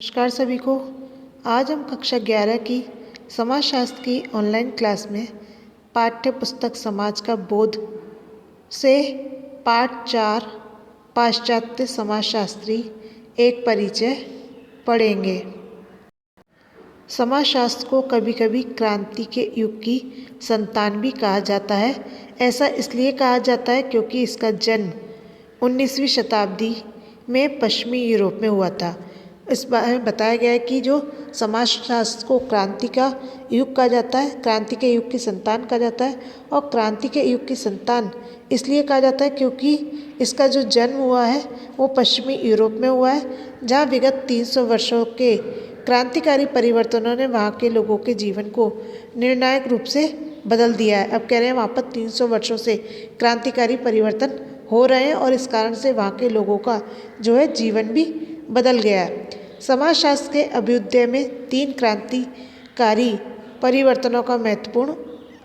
नमस्कार सभी को। आज हम कक्षा 11 की समाजशास्त्र की ऑनलाइन क्लास में पाठ्य पुस्तक समाज का बोध से पाठ 4 पाश्चात्य समाजशास्त्री एक परिचय पढ़ेंगे। समाजशास्त्र को कभी कभी क्रांति के युग की संतान भी कहा जाता है। ऐसा इसलिए कहा जाता है क्योंकि इसका जन्म 19वीं शताब्दी में पश्चिमी यूरोप में हुआ था। इस बारे में बताया गया है कि जो समाजशास्त्र को क्रांति का युग कहा जाता है, क्रांति के युग की संतान कहा जाता है। और क्रांति के युग की संतान इसलिए कहा जाता है क्योंकि इसका जो जन्म हुआ है वो पश्चिमी यूरोप में हुआ है, जहाँ विगत 300 वर्षों के क्रांतिकारी परिवर्तनों ने वहाँ के लोगों के जीवन को निर्णायक रूप से बदल दिया है। अब कह रहे हैं वहाँ पर 300 वर्षों से क्रांतिकारी परिवर्तन हो रहे हैं और इस कारण से वहाँ के लोगों का जो है जीवन भी बदल गया है। समाजशास्त्र के अभ्युदय में 3 क्रांतिकारी परिवर्तनों का महत्वपूर्ण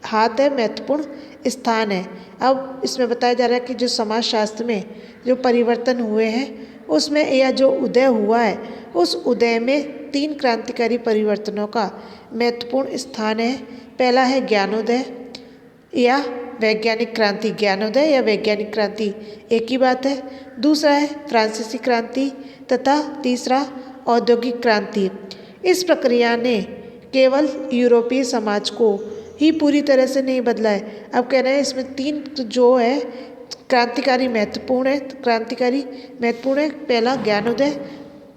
हाथ है, महत्वपूर्ण स्थान है। अब इसमें बताया जा रहा है कि जो समाजशास्त्र में जो परिवर्तन हुए हैं उसमें या जो उदय हुआ है उस उदय में 3 क्रांतिकारी परिवर्तनों का महत्वपूर्ण स्थान है। पहला है ज्ञानोदय या वैज्ञानिक क्रांति। ज्ञानोदय या वैज्ञानिक क्रांति एक ही बात है। दूसरा है फ्रांसीसी क्रांति तथा तीसरा औद्योगिक क्रांति। इस प्रक्रिया ने केवल यूरोपीय समाज को ही पूरी तरह से नहीं बदला है। अब कह रहे हैं इसमें 3 जो है क्रांतिकारी महत्वपूर्ण है, क्रांतिकारी महत्वपूर्ण है। पहला ज्ञानोदय,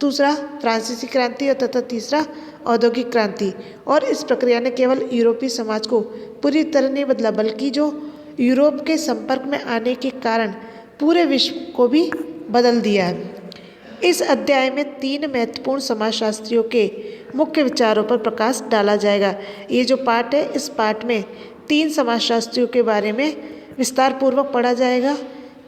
दूसरा फ्रांसीसी क्रांति और तथा तीसरा औद्योगिक क्रांति। और इस प्रक्रिया ने केवल यूरोपीय समाज को पूरी तरह नहीं बदला बल्कि जो यूरोप के संपर्क में आने के कारण पूरे विश्व को भी बदल दिया है। इस अध्याय में 3 महत्वपूर्ण समाजशास्त्रियों के मुख्य विचारों पर प्रकाश डाला जाएगा। ये जो पाठ है इस पाठ में 3 समाजशास्त्रियों के बारे में विस्तार पूर्वक पढ़ा जाएगा।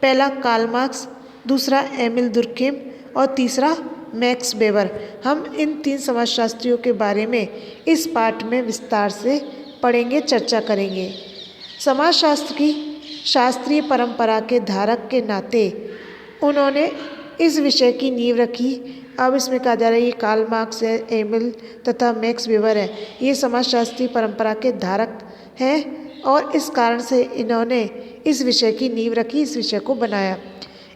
पहला कार्ल मार्क्स, दूसरा एमिल दुर्खेम और तीसरा मैक्स वेबर। हम इन 3 समाजशास्त्रियों के बारे में इस पाठ में विस्तार से पढ़ेंगे, चर्चा करेंगे। समाजशास्त्र की शास्त्रीय परंपरा के धारक के नाते उन्होंने इस विषय की नींव रखी। अब इसमें कहा जा रहा है ये कार्ल मार्क्स है, एमिल तथा मैक्स वेबर है, ये समाजशास्त्रीय परंपरा के धारक हैं और इस कारण से इन्होंने इस विषय की नींव रखी, इस विषय को बनाया।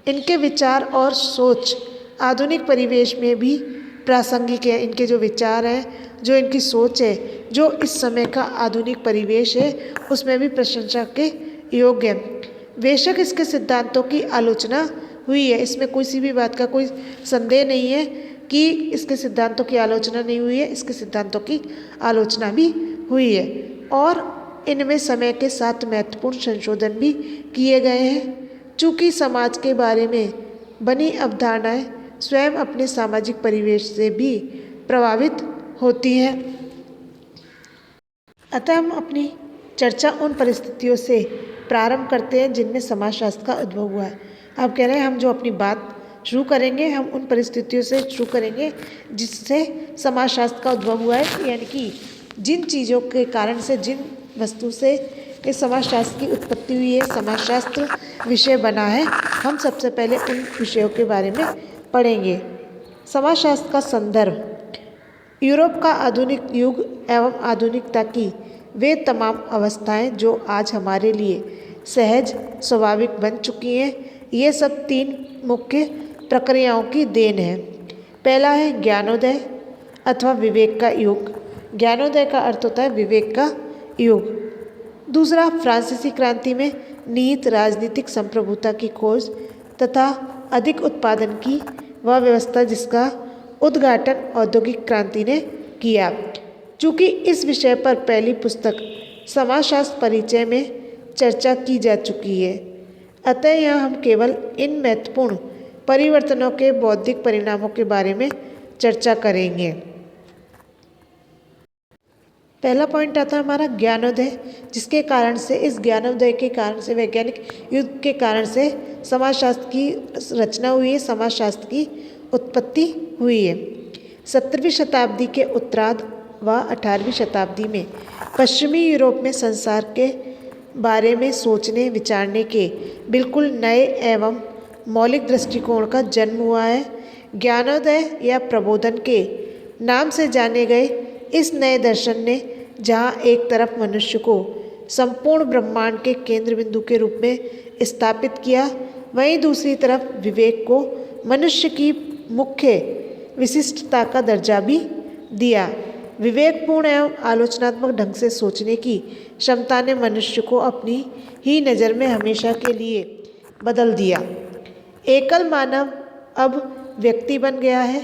इनके विचार और सोच आधुनिक परिवेश में भी प्रासंगिक है। इनके जो विचार हैं, जो इनकी सोच है, जो इस समय का आधुनिक परिवेश है उसमें भी प्रशंसा के योग्य है। बेशक इसके सिद्धांतों की आलोचना हुई है, इसमें किसी भी बात का कोई संदेह नहीं है कि इसके सिद्धांतों की आलोचना नहीं हुई है, इसके सिद्धांतों की आलोचना भी हुई है। और इनमें समय के साथ महत्वपूर्ण संशोधन भी किए गए हैं। चूँकि समाज के बारे में बनी अवधारणाएं स्वयं अपने सामाजिक परिवेश से भी प्रभावित होती है, अतः हम अपनी चर्चा उन परिस्थितियों से प्रारंभ करते हैं जिनमें समाजशास्त्र का उद्भव हुआ है। अब कह रहे हैं हम जो अपनी बात शुरू करेंगे हम उन परिस्थितियों से शुरू करेंगे जिससे समाजशास्त्र का उद्भव हुआ है, यानी कि जिन चीज़ों के कारण से, जिन वस्तु से इस समाजशास्त्र की उत्पत्ति हुई है, समाजशास्त्र विषय बना है, हम सबसे पहले उन विषयों के बारे में पढ़ेंगे। समाजशास्त्र का संदर्भ यूरोप का आधुनिक युग एवं आधुनिकता की वे तमाम अवस्थाएं जो आज हमारे लिए सहज स्वाभाविक बन चुकी हैं, ये सब 3 मुख्य प्रक्रियाओं की देन है। पहला है ज्ञानोदय अथवा विवेक का युग। ज्ञानोदय का अर्थ होता है विवेक का युग। दूसरा फ्रांसीसी क्रांति में निहित राजनीतिक संप्रभुता की खोज तथा अधिक उत्पादन की वह व्यवस्था जिसका उद्घाटन औद्योगिक क्रांति ने किया। चूँकि इस विषय पर पहली पुस्तक समाजशास्त्र परिचय में चर्चा की जा चुकी है, अतः यहाँ हम केवल इन महत्वपूर्ण परिवर्तनों के बौद्धिक परिणामों के बारे में चर्चा करेंगे। पहला पॉइंट आता है हमारा ज्ञानोदय, जिसके कारण से, इस ज्ञानोदय के कारण से, वैज्ञानिक युग के कारण से समाजशास्त्र की रचना हुई है, समाजशास्त्र की उत्पत्ति हुई है। 17वीं शताब्दी के उत्तरार्ध व 18वीं शताब्दी में पश्चिमी यूरोप में संसार के बारे में सोचने विचारने के बिल्कुल नए एवं मौलिक दृष्टिकोण का जन्म हुआ है। ज्ञानोदय या प्रबोधन के नाम से जाने गए इस नए दर्शन ने जहाँ एक तरफ मनुष्य को संपूर्ण ब्रह्मांड के केंद्र बिंदु के रूप में स्थापित किया, वहीं दूसरी तरफ विवेक को मनुष्य की मुख्य विशिष्टता का दर्जा भी दिया। विवेकपूर्ण एवं आलोचनात्मक ढंग से सोचने की क्षमता ने मनुष्य को अपनी ही नज़र में हमेशा के लिए बदल दिया। एकल मानव अब व्यक्ति बन गया है,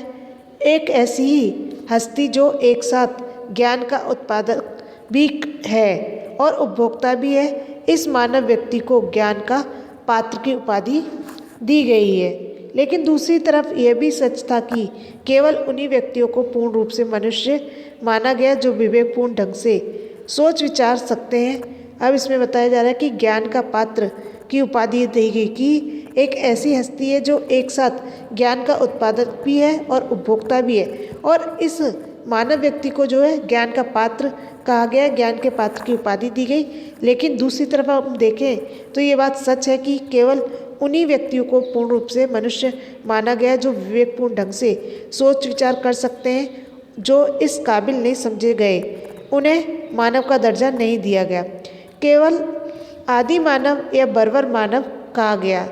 एक ऐसी ही हस्ती जो एक साथ ज्ञान का उत्पादक भी है और उपभोक्ता भी है। इस मानव व्यक्ति को ज्ञान का पात्र की उपाधि दी गई है, लेकिन दूसरी तरफ यह भी सच था कि केवल उन्हीं व्यक्तियों को पूर्ण रूप से मनुष्य माना गया जो विवेकपूर्ण ढंग से सोच विचार सकते हैं। अब इसमें बताया जा रहा है कि ज्ञान का पात्र की उपाधि दी गई कि एक ऐसी हस्ती है जो एक साथ ज्ञान का उत्पादक भी है और उपभोक्ता भी है, और इस मानव व्यक्ति को जो है ज्ञान का पात्र कहा गया, ज्ञान के पात्र की उपाधि दी गई। लेकिन दूसरी तरफ हम देखें तो ये बात सच है कि केवल उन्हीं व्यक्तियों को पूर्ण रूप से मनुष्य माना गया जो विवेकपूर्ण ढंग से सोच विचार कर सकते हैं। जो इस काबिल नहीं समझे गए उन्हें मानव का दर्जा नहीं दिया गया, केवल आदि मानव या बर्बर मानव कहा गया।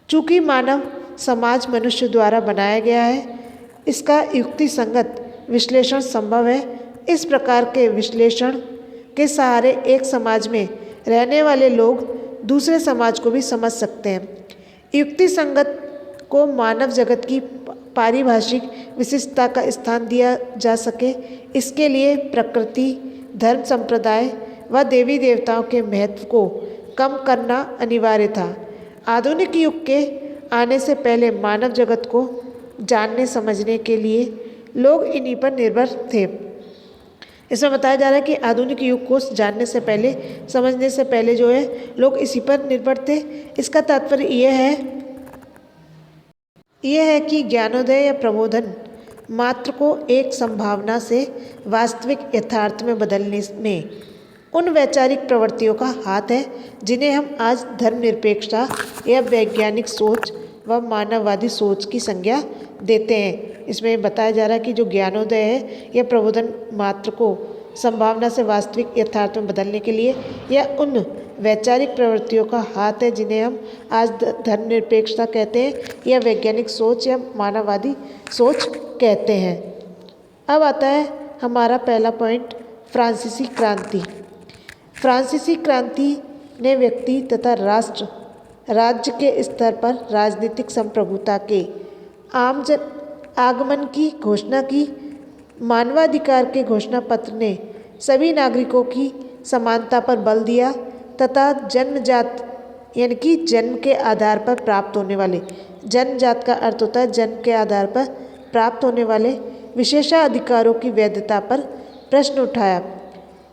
चूँकि मानव समाज मनुष्य द्वारा बनाया गया है, इसका युक्ति संगत विश्लेषण संभव है। इस प्रकार के विश्लेषण के सहारे एक समाज में रहने वाले लोग दूसरे समाज को भी समझ सकते हैं। युक्ति संगत को मानव जगत की पारिभाषिक विशिष्टता का स्थान दिया जा सके, इसके लिए प्रकृति, धर्म, संप्रदाय व देवी देवताओं के महत्व को कम करना अनिवार्य था। आधुनिक युग के आने से पहले मानव जगत को जानने समझने के लिए लोग इन्हीं पर निर्भर थे। इसमें बताया जा रहा है कि आधुनिक युग को जानने से पहले, समझने से पहले जो है लोग इसी पर निर्भर थे। इसका तात्पर्य यह है कि ज्ञानोदय या प्रबोधन मात्र को एक संभावना से वास्तविक यथार्थ में बदलने में उन वैचारिक प्रवृत्तियों का हाथ है जिन्हें हम आज धर्मनिरपेक्षता या वैज्ञानिक सोच व मानववादी सोच की संज्ञा देते हैं। इसमें बताया जा रहा है कि जो ज्ञानोदय है यह प्रबोधन मात्र को संभावना से वास्तविक यथार्थ में बदलने के लिए या उन वैचारिक प्रवृत्तियों का हाथ है जिन्हें हम आज धर्मनिरपेक्षता कहते हैं या वैज्ञानिक सोच या मानववादी सोच कहते हैं। अब आता है हमारा पहला पॉइंट, फ्रांसीसी क्रांति। फ्रांसीसी क्रांति ने व्यक्ति तथा राष्ट्र राज्य के स्तर पर राजनीतिक संप्रभुता के आगमन की घोषणा की। मानवाधिकार के घोषणा पत्र ने सभी नागरिकों की समानता पर बल दिया तथा जन्मजात यानी कि जन्म के आधार पर प्राप्त होने वाले, जन्मजात का अर्थ होता है जन्म के आधार पर प्राप्त होने वाले विशेषाधिकारों की वैधता पर प्रश्न उठाया।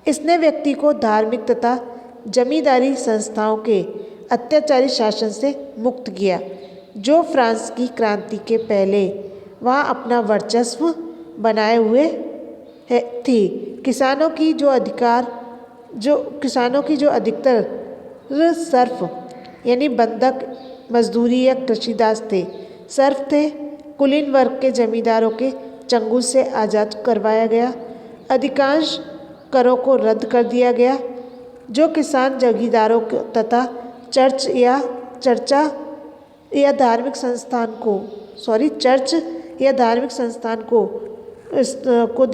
इसने व्यक्ति को धार्मिक तथा जमींदारी संस्थाओं के अत्याचारी शासन से मुक्त किया, जो फ्रांस की क्रांति के पहले वहाँ अपना वर्चस्व बनाए हुए थी। किसानों की जो अधिकतर सर्फ यानी बंधक मजदूरी या कृषिदास थे, सर्फ थे, कुलीन वर्ग के जमींदारों के चंगुल से आज़ाद करवाया गया। अधिकांश करों को रद्द कर दिया गया, जो किसान जागीरदारों तथा चर्च या धार्मिक संस्थान को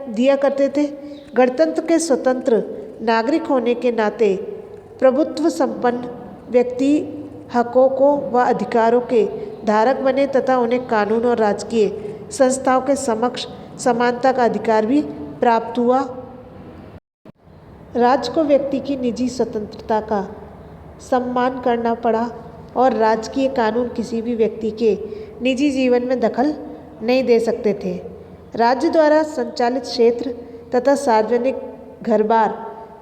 दिया करते थे। गणतंत्र के स्वतंत्र नागरिक होने के नाते प्रभुत्व संपन्न व्यक्ति हकों को व अधिकारों के धारक बने तथा उन्हें कानून और राजकीय संस्थाओं के समक्ष समानता का अधिकार भी प्राप्त हुआ। राज्य को व्यक्ति की निजी स्वतंत्रता का सम्मान करना पड़ा और राजकीय कानून किसी भी व्यक्ति के निजी जीवन में दखल नहीं दे सकते थे। राज्य द्वारा संचालित क्षेत्र तथा सार्वजनिक घर-बार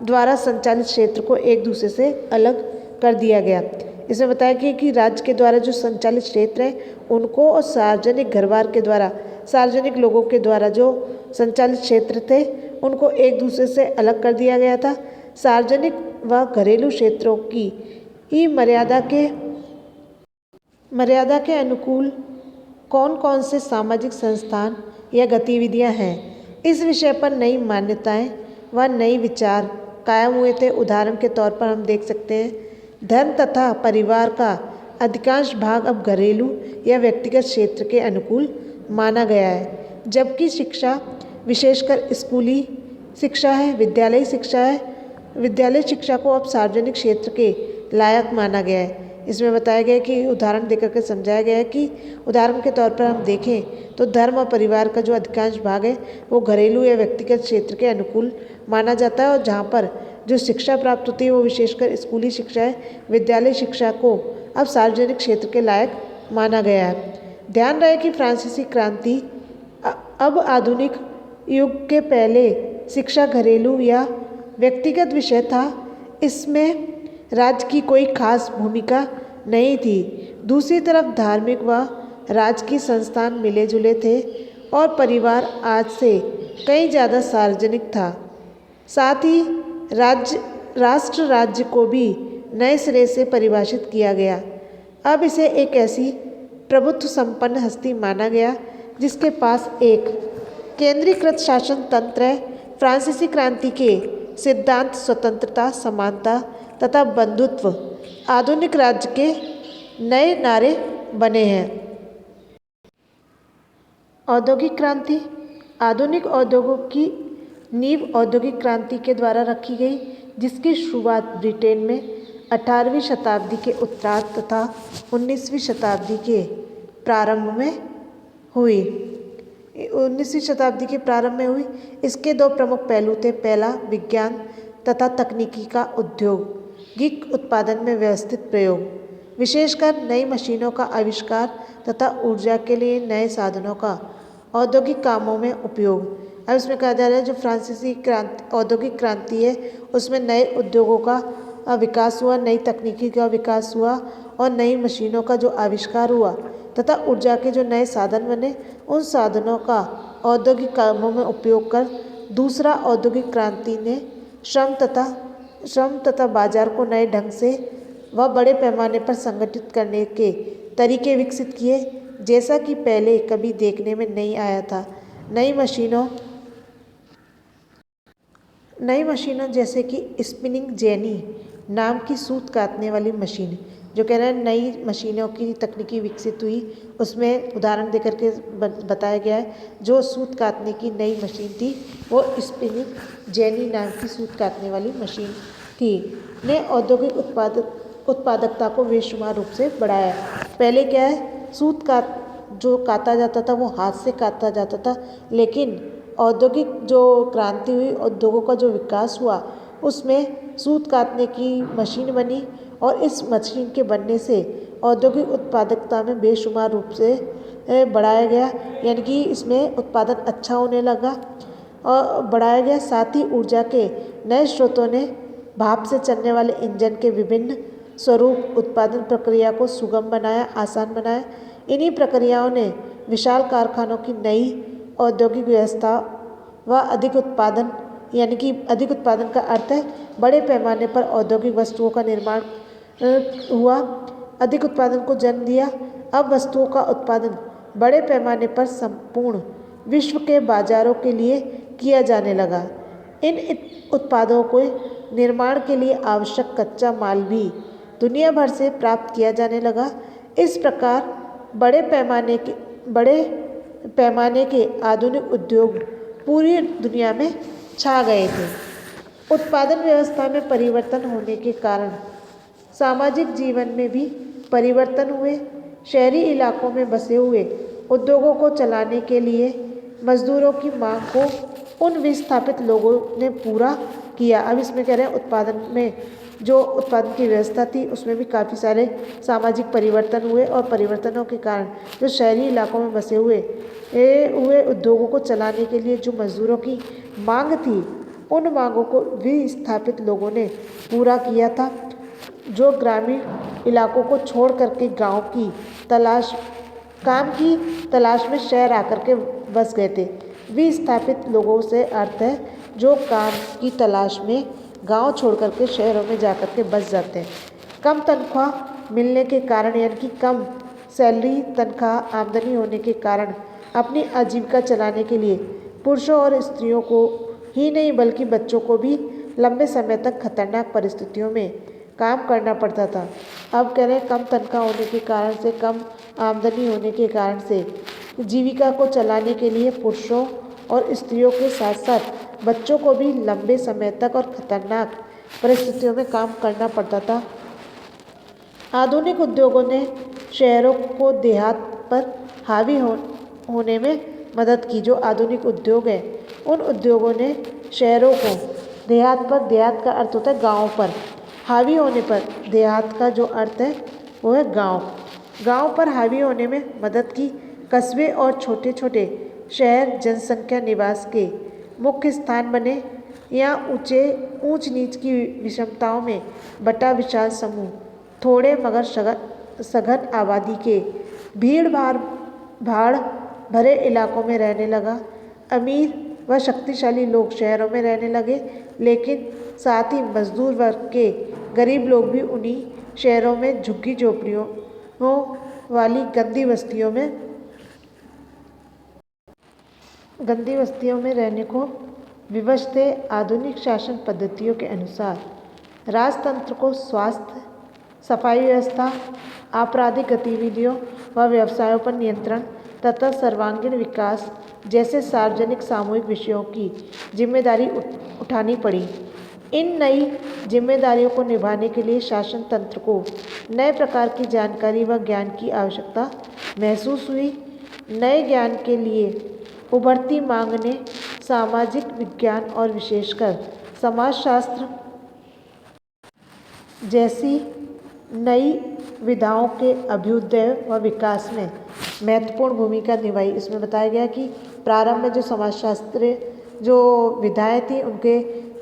द्वारा संचालित क्षेत्र को एक दूसरे से अलग कर दिया गया। इसमें बताया गया कि राज्य के द्वारा जो संचालित क्षेत्र है उनको और सार्वजनिक घर-बार के द्वारा, सार्वजनिक लोगों के द्वारा जो संचालित क्षेत्र थे उनको एक दूसरे से अलग कर दिया गया था। सार्वजनिक व घरेलू क्षेत्रों की ही मर्यादा के अनुकूल कौन कौन से सामाजिक संस्थान या गतिविधियां हैं। इस विषय पर नई मान्यताएं व नई विचार कायम हुए थे। उदाहरण के तौर पर हम देख सकते हैं धर्म तथा परिवार का अधिकांश भाग अब घरेलू या व्यक्तिगत क्षेत्र के अनुकूल माना गया है, जबकि शिक्षा विशेषकर स्कूली शिक्षा है, विद्यालय शिक्षा को अब सार्वजनिक क्षेत्र के लायक माना गया है। इसमें बताया गया है कि उदाहरण देकर के समझाया गया है कि उदाहरण के तौर पर हम देखें तो धर्म और परिवार का जो अधिकांश भाग है वो घरेलू या व्यक्तिगत क्षेत्र के अनुकूल माना जाता है, और जहाँ पर जो शिक्षा प्राप्त होती है वो विशेषकर स्कूली शिक्षा है, विद्यालय शिक्षा को अब सार्वजनिक क्षेत्र के लायक माना गया है। ध्यान रहे कि फ्रांसीसी क्रांति अब आधुनिक युग के पहले शिक्षा घरेलू या व्यक्तिगत विषय था, इसमें राज्य की कोई खास भूमिका नहीं थी। दूसरी तरफ धार्मिक व राजकीय संस्थान मिले जुले थे और परिवार आज से कहीं ज़्यादा सार्वजनिक था। साथ ही राष्ट्र राज्य को भी नए सिरे से परिभाषित किया गया। अब इसे एक ऐसी प्रभुत्व संपन्न हस्ती माना गया जिसके पास एक केंद्रीकृत शासन तंत्र है। फ्रांसीसी क्रांति के सिद्धांत स्वतंत्रता, समानता तथा बंधुत्व आधुनिक राज्य के नए नारे बने हैं। औद्योगिक क्रांति। आधुनिक उद्योगों की नींव औद्योगिक क्रांति के द्वारा रखी गई, जिसकी शुरुआत ब्रिटेन में 18वीं शताब्दी के उत्तरार्ध तथा 19वीं शताब्दी के प्रारंभ में हुई। 19वीं शताब्दी के प्रारंभ में हुई। इसके दो प्रमुख पहलू थे। पहला, विज्ञान तथा तकनीकी का औद्योगिक उत्पादन में व्यवस्थित प्रयोग, विशेषकर नई मशीनों का आविष्कार तथा ऊर्जा के लिए नए साधनों का औद्योगिक कामों में उपयोग। अब इसमें कहा जा रहा है जो फ्रांसीसी क्रांति औद्योगिक क्रांति है उसमें नए उद्योगों का विकास हुआ, नई तकनीकी का विकास हुआ और नई मशीनों का जो आविष्कार हुआ तथा ऊर्जा के जो नए साधन बने, उन साधनों का औद्योगिक कामों में उपयोग कर दूसरा औद्योगिक क्रांति ने श्रम तथा बाजार को नए ढंग से व बड़े पैमाने पर संगठित करने के तरीके विकसित किए, जैसा कि पहले कभी देखने में नहीं आया था। नई मशीनों जैसे कि स्पिनिंग जेनी नाम की सूत काटने वाली मशीन, जो कह रहे हैं नई मशीनों की तकनीकी विकसित हुई, उसमें उदाहरण देकर के बताया गया है। जो सूत काटने की नई मशीन थी वो स्पिनिंग जेनी नाम की सूत काटने वाली मशीन थी, ने औद्योगिक उत्पादकता को बेशुमार रूप से बढ़ाया। पहले क्या है, सूत जो काटा जाता था वो हाथ से काटा जाता था, लेकिन औद्योगिक जो क्रांति हुई, उद्योगों का जो विकास हुआ, उसमें सूत काटने की मशीन बनी और इस मशीन के बनने से औद्योगिक उत्पादकता में बेशुमार रूप से बढ़ाया गया, यानी कि इसमें उत्पादन अच्छा होने लगा और बढ़ाया गया। साथ ही ऊर्जा के नए स्रोतों ने भाप से चलने वाले इंजन के विभिन्न स्वरूप उत्पादन प्रक्रिया को सुगम बनाया, आसान बनाया। इन्हीं प्रक्रियाओं ने विशाल कारखानों की नई औद्योगिक व्यवस्था व अधिक उत्पादन, यानी कि अधिक उत्पादन का अर्थ है बड़े पैमाने पर औद्योगिक वस्तुओं का निर्माण हुआ, अधिक उत्पादन को जन्म दिया। अब वस्तुओं का उत्पादन बड़े पैमाने पर संपूर्ण विश्व के बाजारों के लिए किया जाने लगा। इन उत्पादों को निर्माण के लिए आवश्यक कच्चा माल भी दुनिया भर से प्राप्त किया जाने लगा। इस प्रकार बड़े पैमाने के आधुनिक उद्योग पूरी दुनिया में छा गए थे। उत्पादन व्यवस्था में परिवर्तन होने के कारण सामाजिक जीवन में भी परिवर्तन हुए। शहरी इलाकों में बसे हुए उद्योगों को चलाने के लिए मजदूरों की मांग को उन विस्थापित लोगों ने पूरा किया। अब इसमें कह रहे हैं उत्पादन में जो उत्पादन की व्यवस्था थी उसमें भी काफ़ी सारे सामाजिक परिवर्तन हुए, और परिवर्तनों के कारण जो शहरी इलाकों में बसे हुए उद्योगों को चलाने के लिए जो मजदूरों की मांग थी, उन मांगों को विस्थापित लोगों ने पूरा किया था, जो ग्रामीण इलाकों को छोड़ करके काम की तलाश में शहर आकर के बस गए थे। विस्थापित लोगों से अर्थ है जो काम की तलाश में गांव छोड़ करके शहरों में जाकर के बस जाते हैं। कम तनख्वाह मिलने के कारण, यानी कि कम सैलरी तनख्वाह आमदनी होने के कारण अपनी आजीविका चलाने के लिए पुरुषों और स्त्रियों को ही नहीं बल्कि बच्चों को भी लंबे समय तक खतरनाक परिस्थितियों में काम करना पड़ता था। अब कह रहे हैं कम तनख्वाह होने के कारण से, कम आमदनी होने के कारण से जीविका को चलाने के लिए पुरुषों और स्त्रियों के साथ साथ बच्चों को भी लंबे समय तक और खतरनाक परिस्थितियों में काम करना पड़ता था। आधुनिक उद्योगों ने शहरों को देहात पर हावी होने में मदद की। जो आधुनिक उद्योग हैं उन उद्योगों ने शहरों को देहात पर, देहात का अर्थ होता है गाँव पर, हावी होने पर, देहात का जो अर्थ है वो है गाँव, गाँव पर हावी होने में मदद की। कस्बे और छोटे छोटे शहर जनसंख्या निवास के मुख्य स्थान बने। यहाँ ऊंच नीच की विषमताओं में बटा विशाल समूह थोड़े मगर सघन आबादी के भीड़ भाड़ भरे इलाकों में रहने लगा। अमीर व शक्तिशाली लोग शहरों में रहने लगे, लेकिन साथ ही मजदूर वर्ग के गरीब लोग भी उन्हीं शहरों में झुग्गी झोपड़ियों वाली गंदी बस्तियों में रहने को विवश थे। आधुनिक शासन पद्धतियों के अनुसार राजतंत्र को स्वास्थ्य, सफाई व्यवस्था, आपराधिक गतिविधियों व व्यवसायों पर नियंत्रण तथा सर्वांगीण विकास जैसे सार्वजनिक सामूहिक विषयों की जिम्मेदारी उठानी पड़ी। इन नई जिम्मेदारियों को निभाने के लिए शासन तंत्र को नए प्रकार की जानकारी व ज्ञान की आवश्यकता महसूस हुई। नए ज्ञान के लिए उभरती मांग ने सामाजिक विज्ञान और विशेषकर समाजशास्त्र जैसी नई विधाओं के अभ्युदय व विकास में महत्वपूर्ण भूमिका निभाई। इसमें बताया गया कि प्रारंभ में जो समाजशास्त्र जो विधाएं थी उनके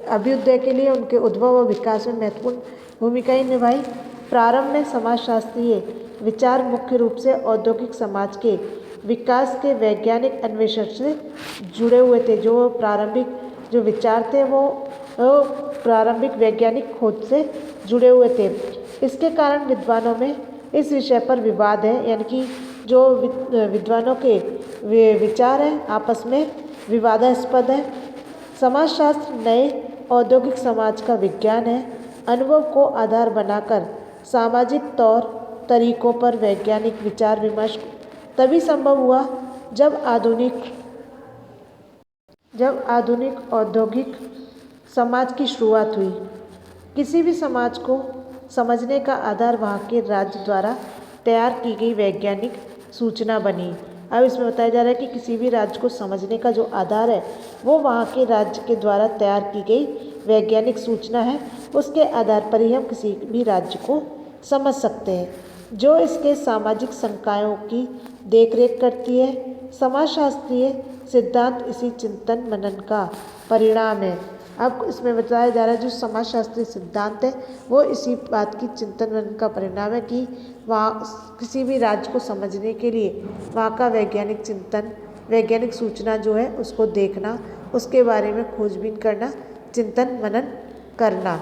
अभ्युदय के लिए, उनके उद्भव व विकास में महत्वपूर्ण भूमिकाएं निभाई। प्रारंभ में समाजशास्त्रीय विचार मुख्य रूप से औद्योगिक समाज के विकास के वैज्ञानिक अन्वेषण से जुड़े हुए थे। जो प्रारंभिक जो विचार थे वो प्रारंभिक वैज्ञानिक खोज से जुड़े हुए थे। इसके कारण विद्वानों में इस विषय पर विवाद है, यानी कि जो विद्वानों के विचार हैं आपस में विवादास्पद है। समाजशास्त्र नए औद्योगिक समाज का विज्ञान है। अनुभव को आधार बनाकर सामाजिक तौर तरीकों पर वैज्ञानिक विचार विमर्श तभी संभव हुआ जब आधुनिक औद्योगिक समाज की शुरुआत हुई। किसी भी समाज को समझने का आधार वहाँ के राज्य द्वारा तैयार की गई वैज्ञानिक सूचना बनी। अब इसमें बताया जा रहा है कि किसी भी राज्य को समझने का जो आधार है वो वहाँ के राज्य के द्वारा तैयार की गई वैज्ञानिक सूचना है। उसके आधार पर ही हम किसी भी राज्य को समझ सकते हैं। जो इसके सामाजिक संकायों की देखरेख करती है। समाजशास्त्रीय सिद्धांत इसी चिंतन मनन का परिणाम है। अब इसमें बताया जा रहा है जो समाजशास्त्रीय सिद्धांत है वो इसी बात की चिंतन मनन का परिणाम है कि वहाँ किसी भी राज्य को समझने के लिए वहाँ का वैज्ञानिक चिंतन, वैज्ञानिक सूचना जो है उसको देखना, उसके बारे में खोजबीन करना, चिंतन मनन करना।